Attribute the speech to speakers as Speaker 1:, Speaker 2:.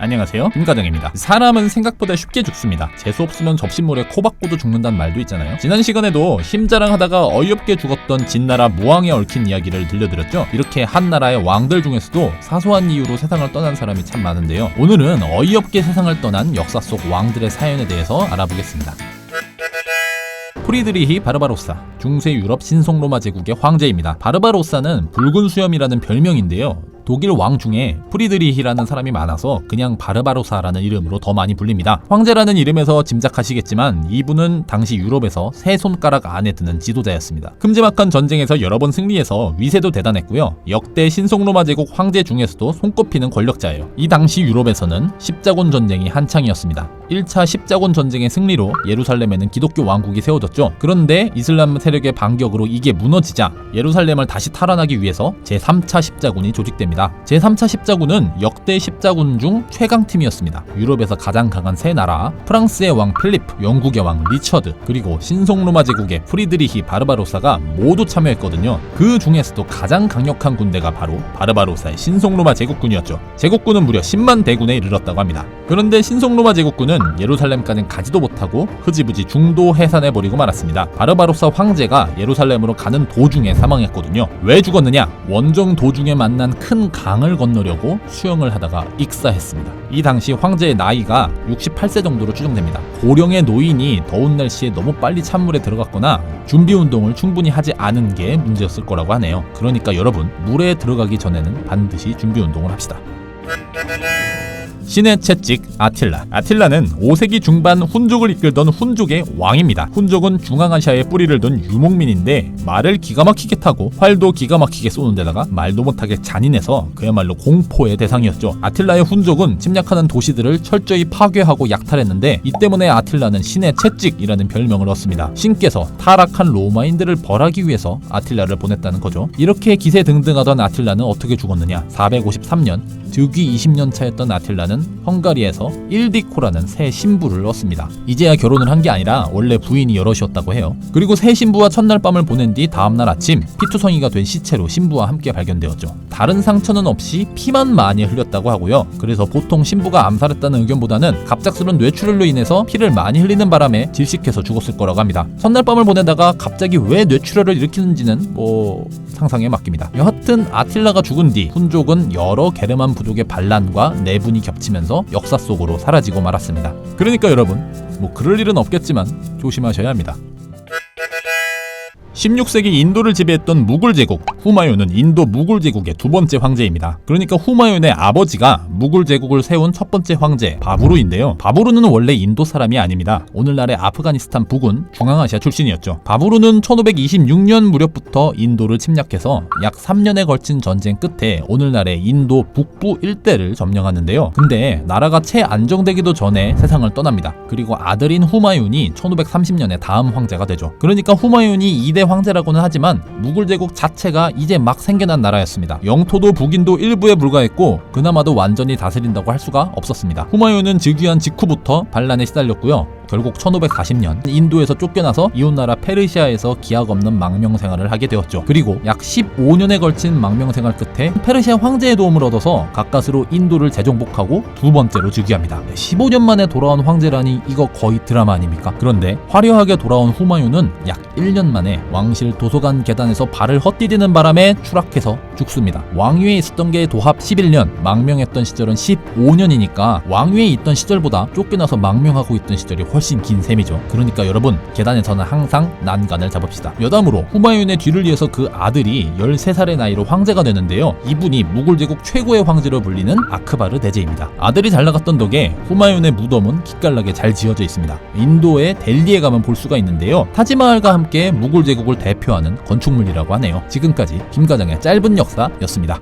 Speaker 1: 안녕하세요, 김과장입니다. 사람은 생각보다 쉽게 죽습니다. 재수 없으면 접시물에 코 박고도 죽는다는 말도 있잖아요. 지난 시간에도 힘자랑하다가 어이없게 죽었던 진나라 무왕에 얽힌 이야기를 들려드렸죠. 이렇게 한 나라의 왕들 중에서도 사소한 이유로 세상을 떠난 사람이 참 많은데요. 오늘은 어이없게 세상을 떠난 역사 속 왕들의 사연에 대해서 알아보겠습니다. 프리드리히 바르바로사, 중세 유럽 신성로마 제국의 황제입니다. 바르바로사는 붉은 수염이라는 별명인데요. 독일 왕 중에 프리드리히라는 사람이 많아서 그냥 바르바로사라는 이름으로 더 많이 불립니다. 황제라는 이름에서 짐작하시겠지만 이분은 당시 유럽에서 세 손가락 안에 드는 지도자였습니다. 큼지막한 전쟁에서 여러 번 승리해서 위세도 대단했고요. 역대 신성로마 제국 황제 중에서도 손꼽히는 권력자예요. 이 당시 유럽에서는 십자군 전쟁이 한창이었습니다. 1차 십자군 전쟁의 승리로 예루살렘에는 기독교 왕국이 세워졌죠. 그런데 이슬람 세력의 반격으로 이게 무너지자 예루살렘을 다시 탈환하기 위해서 제3차 십자군이 조직됩니다. 제3차 십자군은 역대 십자군 중 최강팀이었습니다. 유럽에서 가장 강한 세 나라, 프랑스의 왕 필리프, 영국의 왕 리처드, 그리고 신성로마 제국의 프리드리히 바르바로사가 모두 참여했거든요. 그 중에서도 가장 강력한 군대가 바로 바르바로사의 신성로마 제국군이었죠. 제국군은 무려 10만 대군에 이르렀다고 합니다. 그런데 신성로마 제국군은 예루살렘까지 가지도 못하고 흐지부지 중도 해산해버리고 말았습니다. 바르바로사 황제가 예루살렘으로 가는 도중에 사망했거든요. 왜 죽었느냐? 원정 도중에 만난 큰 강을 건너려고 수영을 하다가 익사했습니다. 이 당시 황제의 나이가 68세 정도로 추정됩니다. 고령의 노인이 더운 날씨에 너무 빨리 찬물에 들어갔거나 준비 운동을 충분히 하지 않은 게 문제였을 거라고 하네요. 그러니까 여러분, 물에 들어가기 전에는 반드시 준비 운동을 합시다. 신의 채찍 아틸라. 아틸라는 5세기 중반 훈족을 이끌던 훈족의 왕입니다. 훈족은 중앙아시아에 뿌리를 둔 유목민인데 말을 기가 막히게 타고 활도 기가 막히게 쏘는 데다가 말도 못하게 잔인해서 그야말로 공포의 대상이었죠. 아틸라의 훈족은 침략하는 도시들을 철저히 파괴하고 약탈했는데 이 때문에 아틸라는 신의 채찍이라는 별명을 얻습니다. 신께서 타락한 로마인들을 벌하기 위해서 아틸라를 보냈다는 거죠. 이렇게 기세등등하던 아틸라는 어떻게 죽었느냐? 453년 즉위 20년 차였던 아틸라는 헝가리에서 일디코라는 새 신부를 얻습니다. 이제야 결혼을 한 게 아니라 원래 부인이 여럿이었다고 해요. 그리고 새 신부와 첫날 밤을 보낸 뒤 다음날 아침 피투성이가 된 시체로 신부와 함께 발견되었죠. 다른 상처는 없이 피만 많이 흘렸다고 하고요. 그래서 보통 신부가 암살했다는 의견보다는 갑작스러운 뇌출혈로 인해서 피를 많이 흘리는 바람에 질식해서 죽었을 거라고 합니다. 첫날 밤을 보내다가 갑자기 왜 뇌출혈을 일으키는지는 상상에 맡깁니다. 여하튼 아틸라가 죽은 뒤 훈족은 여러 게르만 부족의 반란과 내분이 겹치면서 역사 속으로 사라지고 말았습니다. 그러니까 여러분, 그럴 일은 없겠지만 조심하셔야 합니다. 16세기 인도를 지배했던 무굴 제국, 후마윤은 인도 무굴 제국의 두 번째 황제입니다. 그러니까 후마윤의 아버지가 무굴 제국을 세운 첫 번째 황제 바부르인데요. 바부르는 원래 인도 사람이 아닙니다. 오늘날의 아프가니스탄 부근, 중앙아시아 출신이었죠. 바부르는 1526년 무렵부터 인도를 침략해서 약 3년에 걸친 전쟁 끝에 오늘날의 인도 북부 일대를 점령하는데요. 근데 나라가 채 안정되기도 전에 세상을 떠납니다. 그리고 아들인 후마윤이 1530년에 다음 황제가 되죠. 그러니까 후마윤이 2대 황제라고는 하지만 무굴 제국 자체가 이제 막 생겨난 나라였습니다. 영토도 북인도 일부에 불과했고 그나마도 완전히 다스린다고 할 수가 없었습니다. 후마윤은 즉위한 직후부터 반란에 시달렸고요. 결국 1540년 인도에서 쫓겨나서 이웃나라 페르시아에서 기약 없는 망명 생활을 하게 되었죠. 그리고 약 15년에 걸친 망명 생활 끝에 페르시아 황제의 도움을 얻어서 가까스로 인도를 재정복하고 두 번째로 즉위합니다. 15년 만에 돌아온 황제라니 이거 거의 드라마 아닙니까? 그런데 화려하게 돌아온 후마윤은 약 1년 만에 왕실 도서관 계단에서 발을 헛디디는 바람에 추락해서 죽습니다. 왕위에 있었던 게 도합 11년, 망명했던 시절은 15년이니까 왕위에 있던 시절보다 쫓겨나서 망명하고 있던 시절이 훨씬 긴 셈이죠. 그러니까 여러분, 계단에서는 항상 난간을 잡읍시다. 여담으로 후마윤의 뒤를 이어서 그 아들이 13살의 나이로 황제가 되는데요. 이분이 무굴 제국 최고의 황제로 불리는 아크바르 대제입니다. 아들이 잘 나갔던 덕에 후마윤의 무덤은 기깔나게 잘 지어져 있습니다. 인도의 델리에 가면 볼 수가 있는데요. 타지마할과 함께 무굴 제국을 대표하는 건축물이라고 하네요. 지금까지 김과장의 짧은 역사였습니다.